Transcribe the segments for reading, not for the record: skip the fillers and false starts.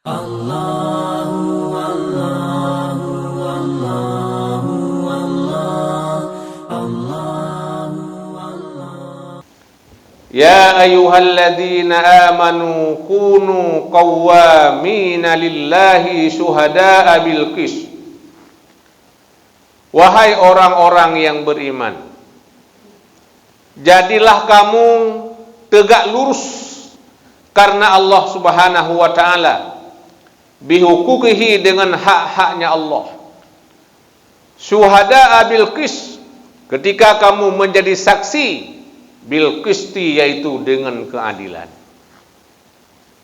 Allahu Allahu Allahu Allahu Allah. Ya ayyuhalladzina amanu kunu qawwamina lillahi syuhada'a bil qist. Wahai orang-orang yang beriman, jadilah kamu tegak lurus karena Allah Subhanahu wa taala, bihuquqihi dengan hak-haknya Allah. Syuhada'a bil qist, ketika kamu menjadi saksi bil qisti, yaitu dengan keadilan.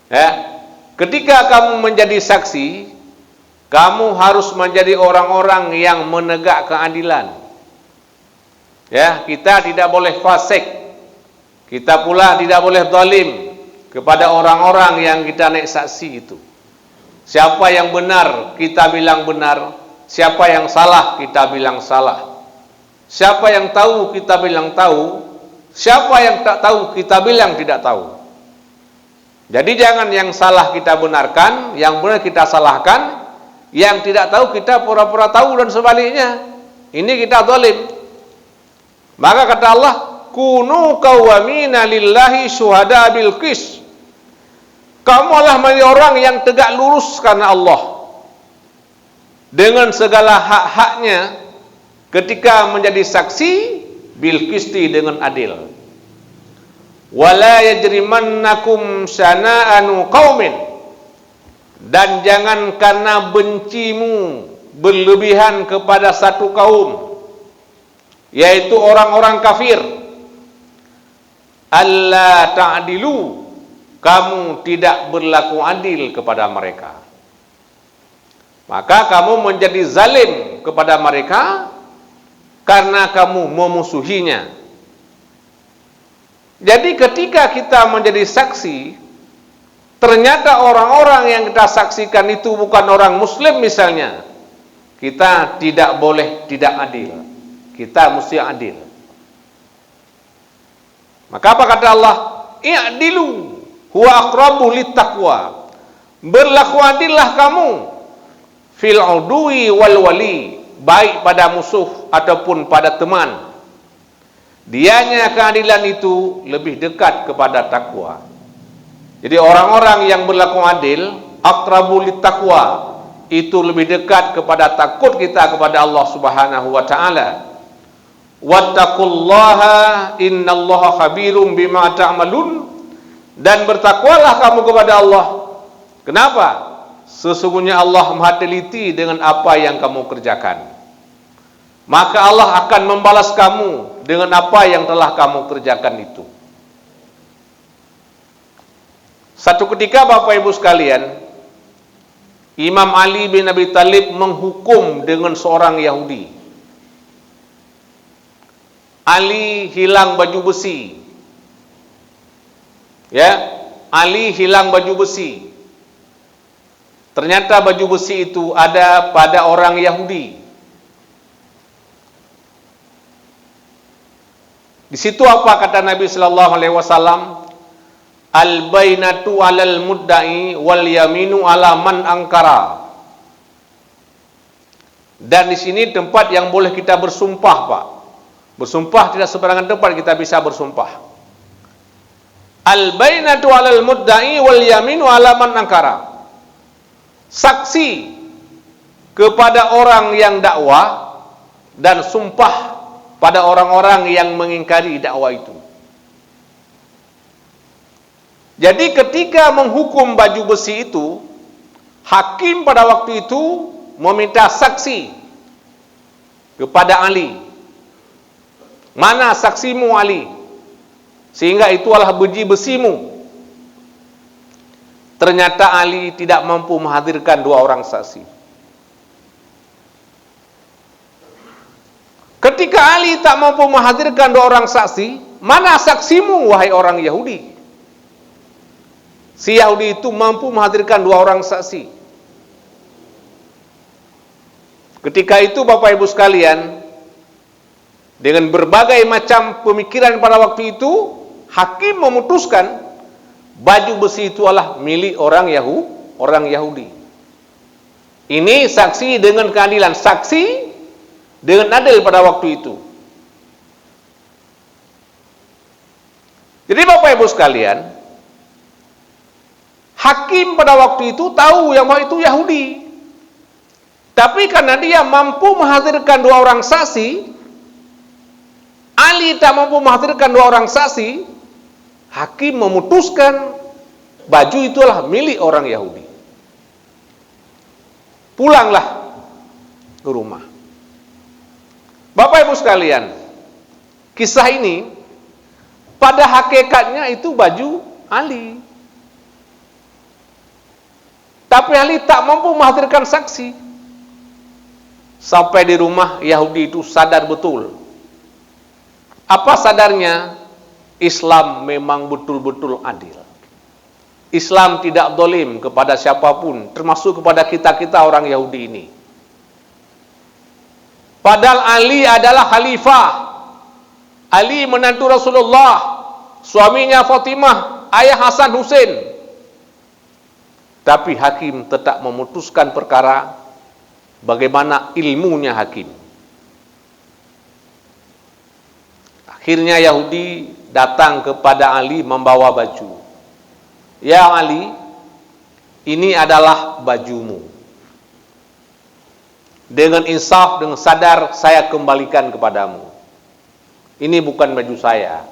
Ya, ketika kamu menjadi saksi, kamu harus menjadi orang-orang yang menegak keadilan. Ya, kita tidak boleh fasik. Kita pula tidak boleh zalim kepada orang-orang yang kita naik saksi itu. Siapa yang benar, kita bilang benar. Siapa yang salah, kita bilang salah. Siapa yang tahu, kita bilang tahu. Siapa yang tak tahu, kita bilang tidak tahu. Jadi jangan yang salah kita benarkan, yang benar kita salahkan, yang tidak tahu kita pura-pura tahu, dan sebaliknya. Ini kita zalim. Maka kata Allah, kunu qawwamina lillahi syuhada'a bil qist. Kamu adalah menjadi orang yang tegak lurus karena Allah, dengan segala hak-haknya, ketika menjadi saksi bil qisti, dengan adil. Wala yajrimannakum syana'anu qaumin, dan jangan karena bencimu berlebihan kepada satu kaum, yaitu orang-orang kafir, alla ta'dilu, kamu tidak berlaku adil kepada mereka. Maka kamu menjadi zalim kepada mereka karena kamu memusuhinya. Jadi ketika kita menjadi saksi, ternyata orang-orang yang kita saksikan itu bukan orang muslim misalnya, kita tidak boleh tidak adil. Kita mesti adil. Maka apa kata Allah? I'dilu huwa aqrabu littaqwa. Berlaku adillah kamu fil udwi wal wali, baik pada musuh ataupun pada teman. Dianya keadilan itu lebih dekat kepada takwa. Jadi orang-orang yang berlaku adil, aqrabu littaqwa, itu lebih dekat kepada takut kita kepada Allah Subhanahu wa taala. Wattaqullaha innallaha khabirum bima ta'malun, dan bertakwalah kamu kepada Allah. Kenapa? Sesungguhnya Allah Maha teliti dengan apa yang kamu kerjakan. Maka Allah akan membalas kamu dengan apa yang telah kamu kerjakan itu. Satu ketika Bapak Ibu sekalian, Imam Ali bin Abi Thalib menghukum dengan seorang Yahudi. Ali hilang baju besi. Ya, Ali hilang baju besi. Ternyata baju besi itu ada pada orang Yahudi. Di situ apa kata Nabi sallallahu alaihi wasallam? Al-bainatu 'alal mudda'i wal yaminu 'ala man angkara. Dan di sini tempat yang boleh kita bersumpah, Pak. Bersumpah tidak sembarangan tempat kita bisa bersumpah. Al-bainatu 'alal mudda'i wal yaminu 'ala man angkara. Saksi kepada orang yang dakwah dan sumpah pada orang-orang yang mengingkari dakwah itu. Jadi ketika menghukum baju besi itu, hakim pada waktu itu meminta saksi kepada Ali. Mana saksimu Ali? Sehingga itu adalah baju besimu. Ternyata Ali tidak mampu menghadirkan dua orang saksi. Ketika Ali tak mampu menghadirkan dua orang saksi, mana saksimu wahai orang Yahudi? Si Yahudi itu mampu menghadirkan dua orang saksi. Ketika itu Bapak Ibu sekalian, dengan berbagai macam pemikiran pada waktu itu, hakim memutuskan baju besi itu adalah milik orang orang Yahudi. Ini saksi dengan keadilan, saksi dengan adil pada waktu itu. Jadi Bapak Ibu sekalian, hakim pada waktu itu tahu yang bahwa itu Yahudi. Tapi karena dia mampu menghadirkan 2 orang saksi, Ali tak mampu menghadirkan 2 orang saksi, hakim memutuskan baju itulah milik orang Yahudi. Pulanglah ke rumah. Bapak Ibu sekalian, kisah ini pada hakikatnya itu baju Ali. Tapi Ali tak mampu menghadirkan saksi. Sampai di rumah Yahudi itu sadar betul. Apa sadarnya? Islam memang betul-betul adil. Islam tidak zalim kepada siapapun, termasuk kepada kita-kita orang Yahudi ini. Padahal Ali adalah khalifah. Ali menantu Rasulullah, suaminya Fatimah, ayah Hasan Husain. Tapi hakim tetap memutuskan perkara bagaimana ilmunya hakim. Akhirnya Yahudi datang kepada Ali membawa baju. Ya Ali, ini adalah bajumu. Dengan insaf, dengan sadar, saya kembalikan kepadamu. Ini bukan baju saya.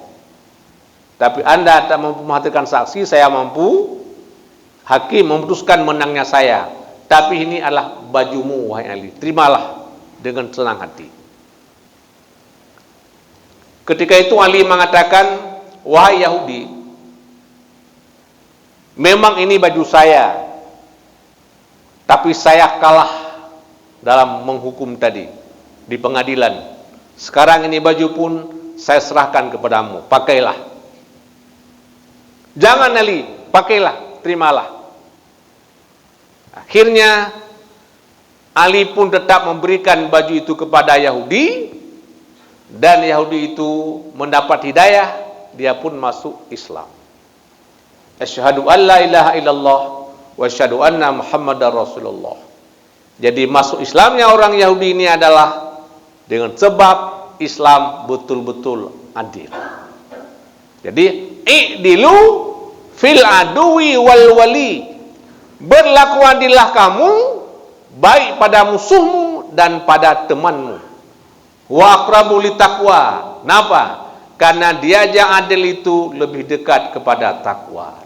Tapi Anda tak mampu menghadirkan saksi, saya mampu. Hakim memutuskan menangnya saya. Tapi ini adalah bajumu, wahai Ali. Terimalah dengan senang hati. Ketika itu Ali mengatakan, wahai Yahudi, memang ini baju saya, tapi saya kalah dalam menghukum tadi di pengadilan. Sekarang ini baju pun saya serahkan kepadamu, pakailah. Jangan Ali, pakailah, terimalah. Akhirnya Ali pun tetap memberikan baju itu kepada Yahudi, dan Yahudi itu mendapat hidayah, dia pun masuk Islam. Asyhadu an la ilaha illallah wa asyhadu anna Muhammadar Rasulullah. Jadi masuk Islamnya orang Yahudi ini adalah dengan sebab Islam betul-betul adil. Jadi i'dilu fil aduwi wal wali. Berlaku adillah kamu baik pada musuhmu dan pada temanmu. Wa aqrabu litaqwa. Kenapa? Karena dia yang adil itu lebih dekat kepada takwa.